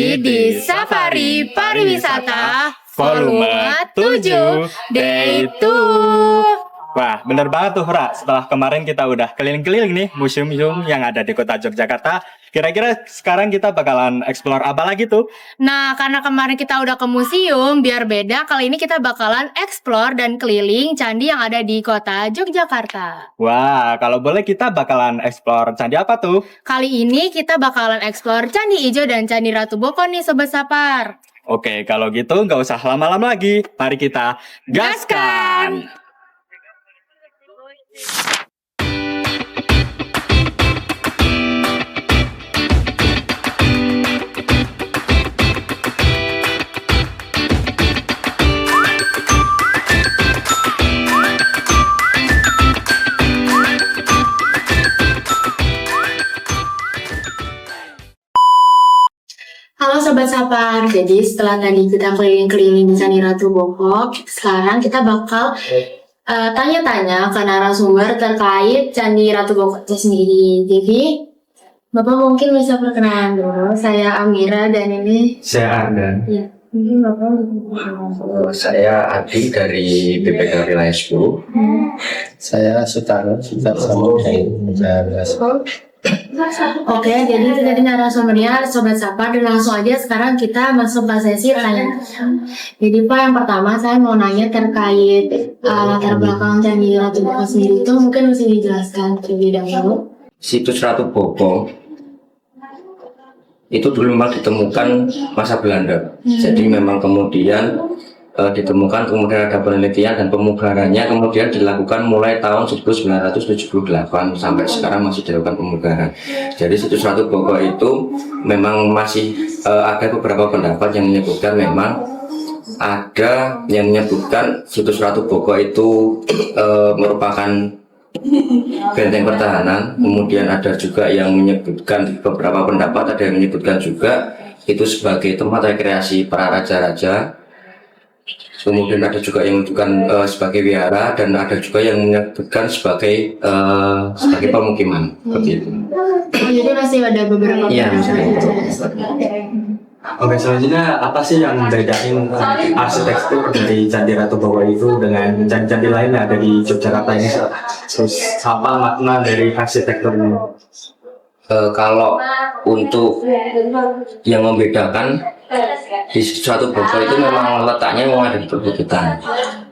lagi di Safari Pariwisata Volume 7 Day 2. Wah, bener banget tuh, Ra. Setelah kemarin kita udah keliling-keliling nih museum-museum yang ada di kota Yogyakarta. Kira-kira sekarang kita bakalan explore apa lagi tuh? Nah, karena kemarin kita udah ke museum, biar beda, kali ini kita bakalan explore dan keliling candi yang ada di kota Yogyakarta. Wah, kalau boleh kita bakalan explore candi apa tuh? Kali ini kita bakalan explore Candi Ijo dan Candi Ratu Boko nih, Sobat Sapar. Oke, kalau gitu nggak usah lama-lama lagi. Mari kita gaskan! Halo Sobat Sapar, jadi setelah tadi kita keliling-keliling di Candi Ratu Boko, sekarang kita bakal tanya-tanya ke narasumber terkait Candi Ratu Boko itu sendiri. Jadi, Bapak mungkin bisa perkenalan dulu. Saya Amira dan ini... Saya Ardan. Ya, mungkin Bapak Saya Adi dari BPK Wilayah 10. Saya Sutarno dari Oke, jadi itu tadi narasumbernya Sobat Sapar, dan langsung aja sekarang kita masuk ke sesi tanya. Jadi Pak, yang pertama saya mau nanya terkait latar belakang Candi Ratu Boko sendiri itu mungkin mesti dijelaskan terlebih dahulu. Situs Ratu Boko itu dulu memang ditemukan masa Belanda. Jadi memang kemudian ditemukan, kemudian ada penelitian dan pemugarannya kemudian dilakukan mulai tahun 1978 sampai sekarang masih dilakukan pemugaran. Jadi situs Ratu Boko itu memang masih ada beberapa pendapat yang menyebutkan memang ada yang menyebutkan situs Ratu Boko itu merupakan benteng pertahanan. Kemudian ada juga yang menyebutkan, beberapa pendapat ada yang menyebutkan juga itu sebagai tempat rekreasi para raja-raja. Kemudian ada juga yang menyebutkan sebagai wihara, dan ada juga yang menyebutkan sebagai pemukiman. Seperti itu. Jadi masih ada beberapa Iya, Oke, selanjutnya apa sih yang membedain arsitektur dari Candi Ratu Boko itu dengan candi-candi lain yang ada di Yogyakarta ini? Terus apa makna dari arsitekturnya? Kalau untuk yang membedakan di suatu Boko itu memang letaknya memang ada di perbukitan.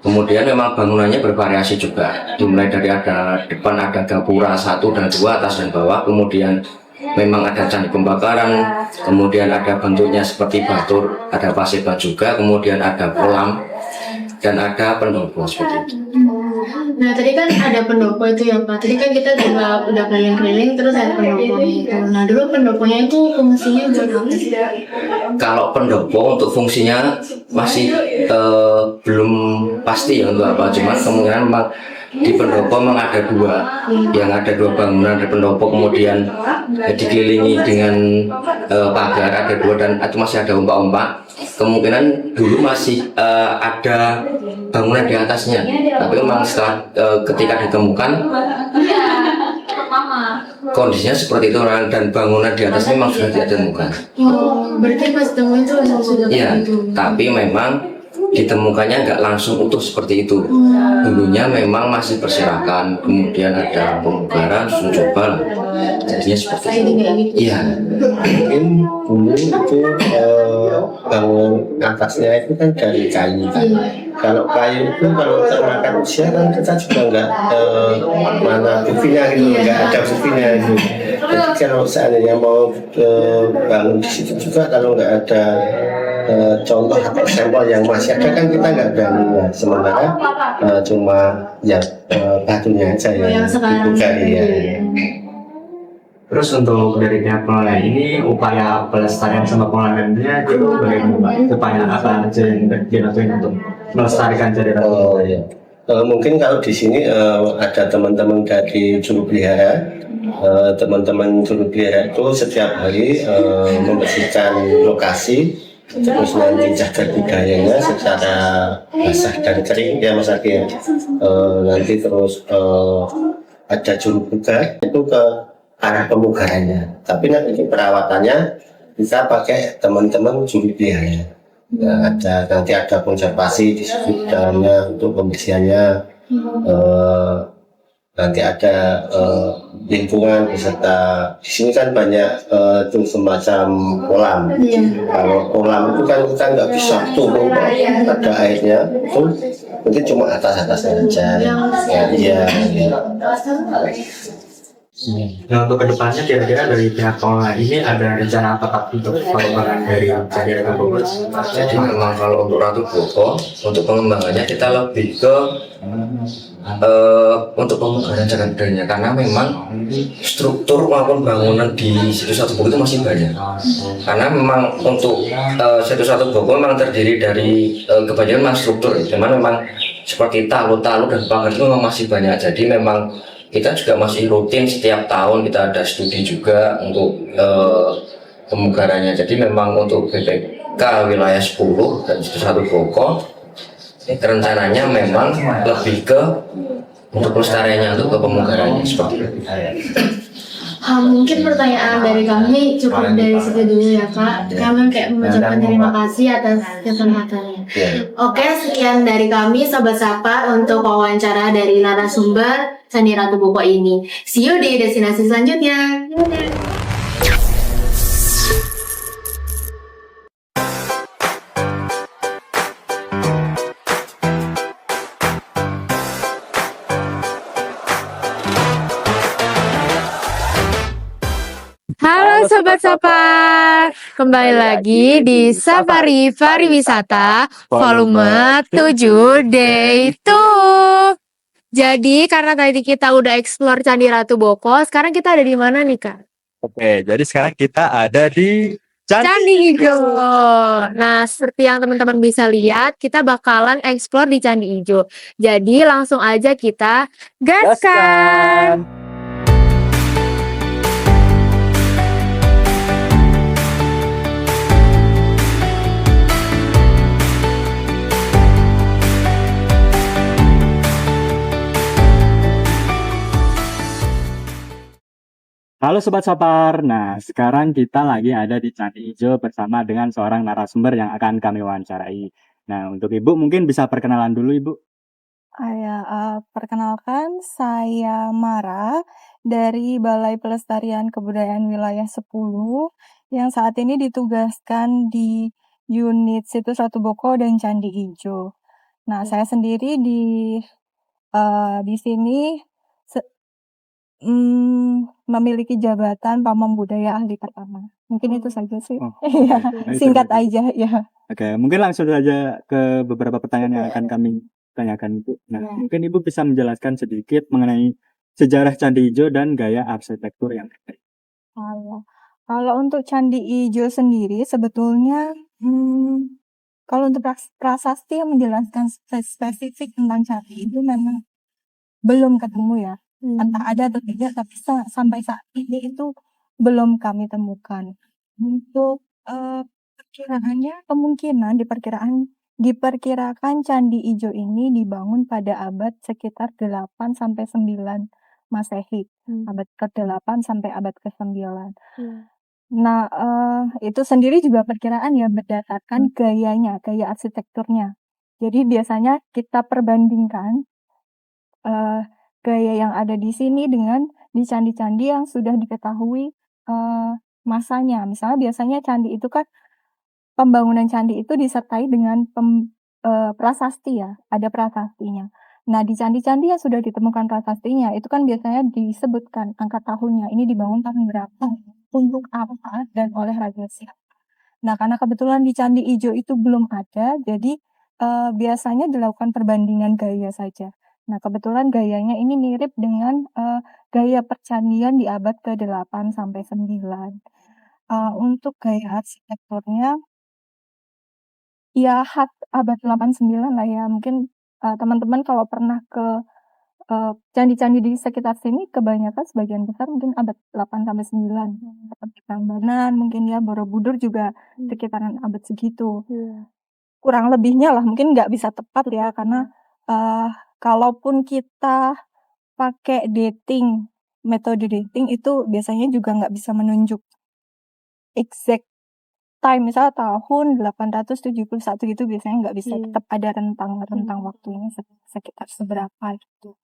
Kemudian memang bangunannya bervariasi juga. Dimulai dari ada depan ada gapura 1 dan 2, atas dan bawah. Kemudian memang ada candi pembakaran. Kemudian ada bentuknya seperti batur, ada paseban juga. Kemudian ada kolam dan ada pendopo seperti itu. Nah, tadi kan ada pendopo itu ya Pak. Tadi kan kita juga udah keliling-keliling terus ada pendopo itu. Nah, dulu pendoponya itu fungsinya buat apa sih? Kalau pendopo untuk fungsinya masih belum pasti ya untuk apa. Cuman kemungkinan memang di pendopo memang ada dua, yang ada dua bangunan. Ada pendopo kemudian dikelilingi dengan pagar, ada dua, dan itu masih ada ombak-ombak. Kemungkinan dulu masih ada bangunan di atasnya, tapi memang setelah ketika ditemukan kondisinya seperti itu, dan bangunan di atasnya memang sudah tidak ditemukan. Oh, berarti pas temuin itu sudah Iya, begitu. tapi memang ditemukannya nggak langsung utuh seperti itu. Dulunya memang masih berserakan, kemudian ada pemugaran, susun coba, jadinya seperti itu. Iya. mungkin dulu itu bangun atasnya itu kan dari kayu kan. Kalau kayu itu kalau termakan usia kan kita juga nggak mana buktinya gitu, nggak ada buktinya gitu. Jadi kalau seandainya mau bangun di situ juga, kalau nggak ada contoh atau sampel yang masih ada kan kita nggak berani. Sementara cuma yang batunya aja yang dibugali ya. Terus untuk dari pihak pengelola ini, upaya pelestarian sama pengelolaannya itu bagaimana? Upaya apa aja yang dilakukan untuk melestarikan Candi Ratu Boko? Oh ya. Mungkin kalau di sini ada teman-teman dari juru pelihara. Teman-teman juru pelihara itu setiap hari membersihkan lokasi, terus nanti jaga budayanya secara basah dan kering ya Mas Aki. Nanti terus ada juru pugar itu ke arah pemugarannya. Tapi nanti perawatannya kita pakai teman-teman juru pelihara. Nah, nanti ada konservasi di sekitarnya untuk pembersihannya. Nanti ada lingkungan beserta di sini kan banyak tuh semacam kolam. Kalau kolam itu kan kita nggak bisa turun, ada airnya, itu mungkin cuma atasnya aja. Ya. Nah, untuk kedepannya kira-kira dari pihak pengelola ini ada rencana apa Pak untuk pengembangan dari Candi Ratu Boko? Jadi memang kalau untuk Ratu Boko, untuk pengembangannya kita lebih ke untuk pemugaran cagar budayanya, karena memang struktur maupun bangunan di situs Ratu Boko itu masih banyak. Karena memang untuk situs Ratu Boko memang terdiri dari kebanyakan struktur, cuman memang seperti talu-talu dan pagar itu memang masih banyak. Jadi memang kita juga masih rutin setiap tahun kita ada studi juga untuk pemugarannya. Jadi memang untuk BPK wilayah 10 dan situs Ratu Boko rencananya memang lebih ke untuk pelestariannya, untuk ke pemugarannya seperti itu. Mungkin pertanyaan dari kami cukup dari situ dulu ya Kak. Kami kayak mengucapkan terima kasih atas kesempatannya. Oke, sekian dari kami Sobat Sapa untuk wawancara dari narasumber Candi Ratu Boko ini. See you di destinasi selanjutnya. Halo Sobat Sapa, kembali lagi di Safari Pariwisata volume 7 Day 2. Jadi karena tadi kita udah explore Candi Ratu Boko, sekarang kita ada di mana nih Kak? Oke, jadi sekarang kita ada di Candi Ijo. Nah, seperti yang teman-teman bisa lihat, kita bakalan explore di Candi Ijo. Jadi langsung aja kita gaskan. Halo Sobat Sapar, nah sekarang kita lagi ada di Candi Ijo bersama dengan seorang narasumber yang akan kami wawancarai. Nah untuk Ibu mungkin bisa perkenalan dulu Ibu. Perkenalkan saya Mara dari Balai Pelestarian Kebudayaan Wilayah 10 yang saat ini ditugaskan di unit Situs Ratu Boko dan Candi Ijo. Nah, saya sendiri di sini memiliki jabatan Pamong Budaya Ahli pertama. Mungkin itu saja sih. Oh, Iya, oke. singkat aja ya. Oke, mungkin langsung saja ke beberapa pertanyaan yang akan kami tanyakan Ibu. Nah mungkin Ibu bisa menjelaskan sedikit mengenai sejarah Candi Ijo dan gaya arsitektur yang ada. Kalau untuk Candi Ijo sendiri sebetulnya kalau untuk prasasti yang menjelaskan spesifik tentang Candi itu memang belum ketemu ya. Entah ada atau tidak, tapi sampai saat ini itu belum kami temukan. Untuk perkiraannya, diperkirakan Candi Ijo ini dibangun pada abad sekitar 8 sampai 9 Masehi. Abad ke-8 sampai abad ke-9. Nah, itu sendiri juga perkiraan ya berdasarkan gaya arsitekturnya. Jadi biasanya kita perbandingkan gaya yang ada di sini dengan di candi-candi yang sudah diketahui masanya. Misalnya biasanya candi itu kan pembangunan candi itu disertai dengan prasasti ya, ada prasastinya. Nah, di candi-candi yang sudah ditemukan prasastinya itu kan biasanya disebutkan angka tahunnya. Ini dibangun tahun berapa, untuk apa, dan oleh raja siapa. Nah, karena kebetulan di Candi Ijo itu belum ada, jadi biasanya dilakukan perbandingan gaya saja. Nah, kebetulan gayanya ini mirip dengan gaya percandian di abad ke-8 sampai 9. Untuk gaya arsitekturnya, ya khas abad 8-9 lah ya. Mungkin teman-teman kalau pernah ke candi-candi di sekitar sini, kebanyakan sebagian besar mungkin abad 8 sampai 9. Seperti Prambanan, mungkin ya Borobudur juga sekitaran abad segitu. Kurang lebihnya lah, mungkin nggak bisa tepat ya, karena kalaupun kita pakai metode dating itu biasanya juga nggak bisa menunjuk exact time, misalnya tahun 871 gitu biasanya nggak bisa, tetap ada rentang waktunya sekitar seberapa gitu.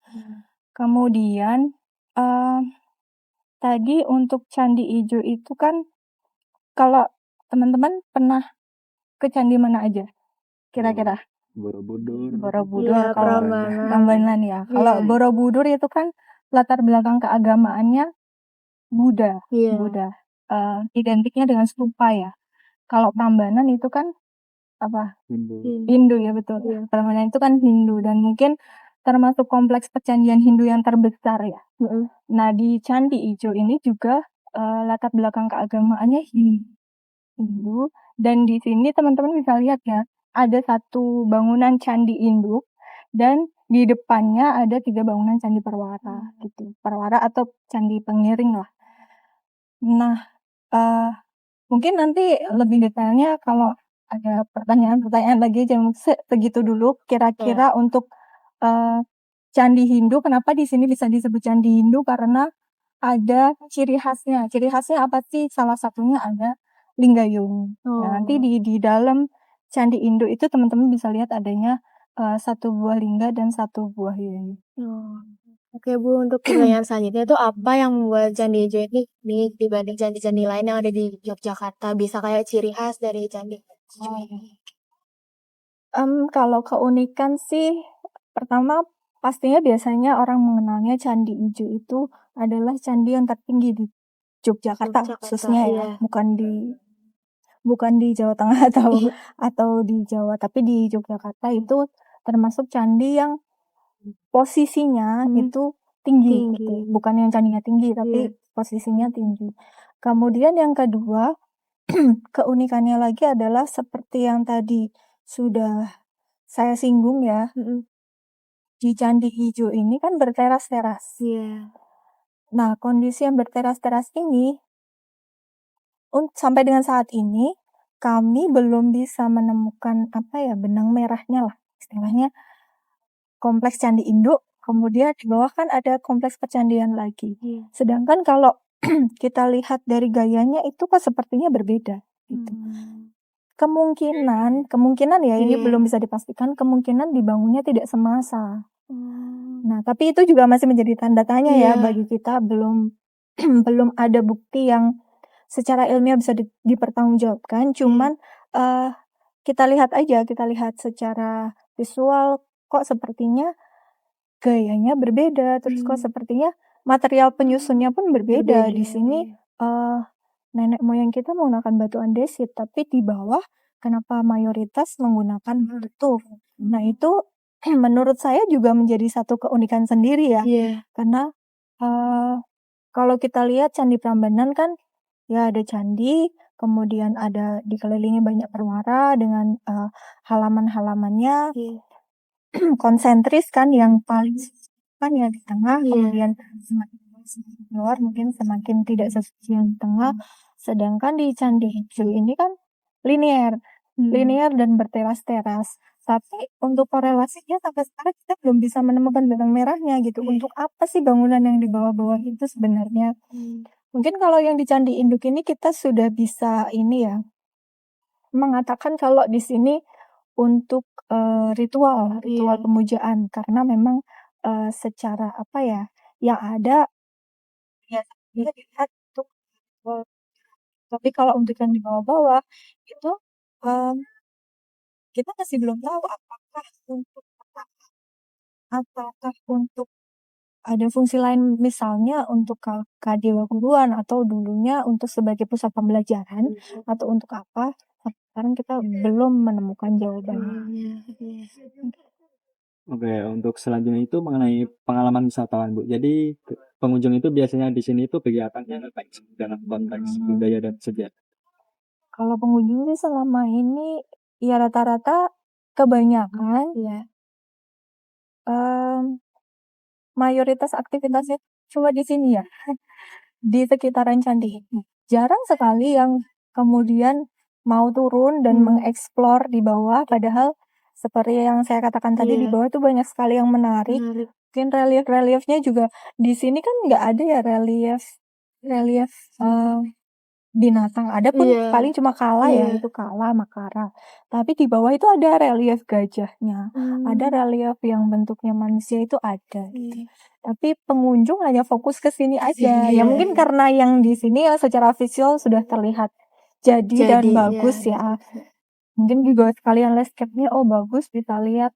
Kemudian tadi untuk Candi Ijo itu kan, kalau teman-teman pernah ke candi mana aja kira-kira? Borobudur. Borobudur, Iya, kalau Prambanan. Prambanan ya. Kalau Iya. Borobudur itu kan latar belakang keagamaannya Buddha. Iya. Buddha. Identiknya dengan stupa ya. Kalau Prambanan itu kan apa? Hindu ya, betul. Iya. Prambanan itu kan Hindu dan mungkin termasuk kompleks percandian Hindu yang terbesar ya. Nah, di Candi Ijo ini juga latar belakang keagamaannya Hindu, dan di sini teman-teman bisa lihat ya, ada satu bangunan candi induk dan di depannya ada 3 bangunan candi perwara gitu. Perwara atau candi pengiring lah. Nah, mungkin nanti lebih detailnya kalau ada pertanyaan-pertanyaan lagi, jangan segitu dulu kira-kira untuk candi Hindu. Kenapa di sini bisa disebut candi Hindu? Karena ada ciri khasnya. Ciri khasnya apa sih? Salah satunya ada Linggayung. Nah, nanti di dalam candi Hindu itu teman-teman bisa lihat adanya 1 buah lingga dan 1 buah yai. Oke Bu, untuk pertanyaan selanjutnya itu apa yang membuat Candi Ijo ini unik dibanding candi-candi lain yang ada di Yogyakarta? Bisa kayak ciri khas dari Candi Ijo ini. Kalau keunikan sih, pertama pastinya biasanya orang mengenalnya Candi Ijo itu adalah candi yang tertinggi di Yogyakarta khususnya ya, bukan di Jawa Tengah atau di Jawa, tapi di Yogyakarta itu termasuk candi yang posisinya itu tinggi gitu. Bukan yang candinya tinggi, tapi posisinya tinggi. Kemudian yang kedua, keunikannya lagi adalah seperti yang tadi sudah saya singgung ya, di Candi Ijo ini kan berteras-teras. Nah, kondisi yang berteras-teras ini sampai dengan saat ini kami belum bisa menemukan benang merahnya lah istilahnya, kompleks Candi Induk, kemudian di bawah kan ada kompleks percandian lagi. Sedangkan kalau kita lihat dari gayanya itu kok sepertinya berbeda gitu. Kemungkinan ya, ini belum bisa dipastikan, kemungkinan dibangunnya tidak semasa. Nah, tapi itu juga masih menjadi tanda tanya ya bagi kita, belum belum ada bukti yang secara ilmiah bisa dipertanggungjawabkan. Cuman kita lihat secara visual kok sepertinya gayanya berbeda, terus kok sepertinya material penyusunnya pun berbeda. Di sini nenek moyang kita menggunakan batu andesit, tapi di bawah kenapa mayoritas menggunakan batu? Nah, itu menurut saya juga menjadi satu keunikan sendiri ya. Karena kalau kita lihat Candi Prambanan kan ya ada candi, kemudian ada dikelilingi banyak perwara dengan halaman-halamannya konsentris kan, yang paling kan ya di tengah, kemudian semakin keluar mungkin semakin tidak sesuci yang di tengah. Sedangkan di Candi Ijo ini kan linear dan berteras-teras. Tapi untuk korelasinya sampai sekarang kita belum bisa menemukan benang merahnya gitu. Untuk apa sih bangunan yang di bawah-bawah itu sebenarnya? Mungkin kalau yang di Candi Induk ini kita sudah bisa mengatakan kalau di sini untuk ritual pemujaan, karena memang secara yang ada ya dilihat untuk ritual. Tapi kalau untuk yang di bawah-bawah itu kita masih belum tahu apakah untuk ada fungsi lain, misalnya untuk Kadewa Guruan atau dulunya untuk sebagai pusat pembelajaran atau untuk apa. Sekarang kita belum menemukan jawabannya. Oke, untuk selanjutnya itu mengenai pengalaman wisatawan, Bu. Jadi pengunjung itu biasanya di sini itu kegiatannya baik dalam konteks budaya dan sejarah. Kalau pengunjung sih selama ini ya rata-rata kebanyakan mayoritas aktivitasnya cuma di sini ya, di sekitaran candi. Jarang sekali yang kemudian mau turun dan mengeksplor di bawah, padahal seperti yang saya katakan tadi di bawah itu banyak sekali yang menarik. Mungkin relief-reliefnya juga di sini kan nggak ada ya relief binatang. Ada pun Iya. paling cuma kala ya, Iya. itu kala, makara. Tapi di bawah itu ada relief gajahnya, ada relief yang bentuknya manusia itu ada gitu. Tapi pengunjung hanya fokus ke sini aja. Ya mungkin karena yang di sini ya secara visual sudah terlihat jadi dan bagus ya. Mungkin juga sekalian landscape-nya, oh bagus bisa lihat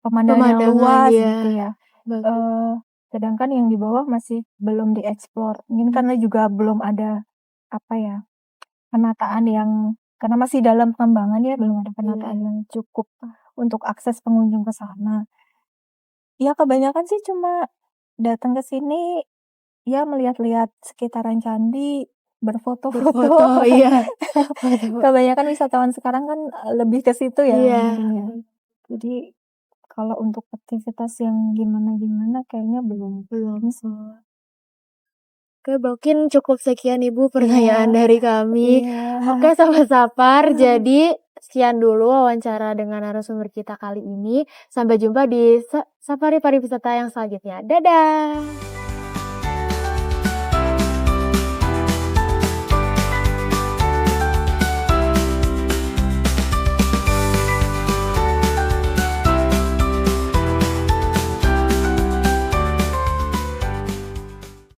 pemandangan yang luas gitu ya. Sedangkan yang di bawah masih belum dieksplor. Mungkin karena juga belum ada apa ya, penataan yang karena masih dalam pengembangan ya, belum ada penataan yang cukup untuk akses pengunjung ke sana. Ya kebanyakan sih cuma datang ke sini ya melihat-lihat sekitaran candi, berfoto-foto. Iya. Kebanyakan wisatawan sekarang kan lebih ke situ ya Iya. mungkin ya. Jadi kalau untuk aktivitas yang gimana-gimana kayaknya belum sih. Oke, mungkin cukup sekian Ibu pertanyaan dari kami. Iya. Oke, Sobat Sapar, jadi sekian dulu wawancara dengan narasumber kita kali ini. Sampai jumpa di Safari Pariwisata yang selanjutnya. Dadah!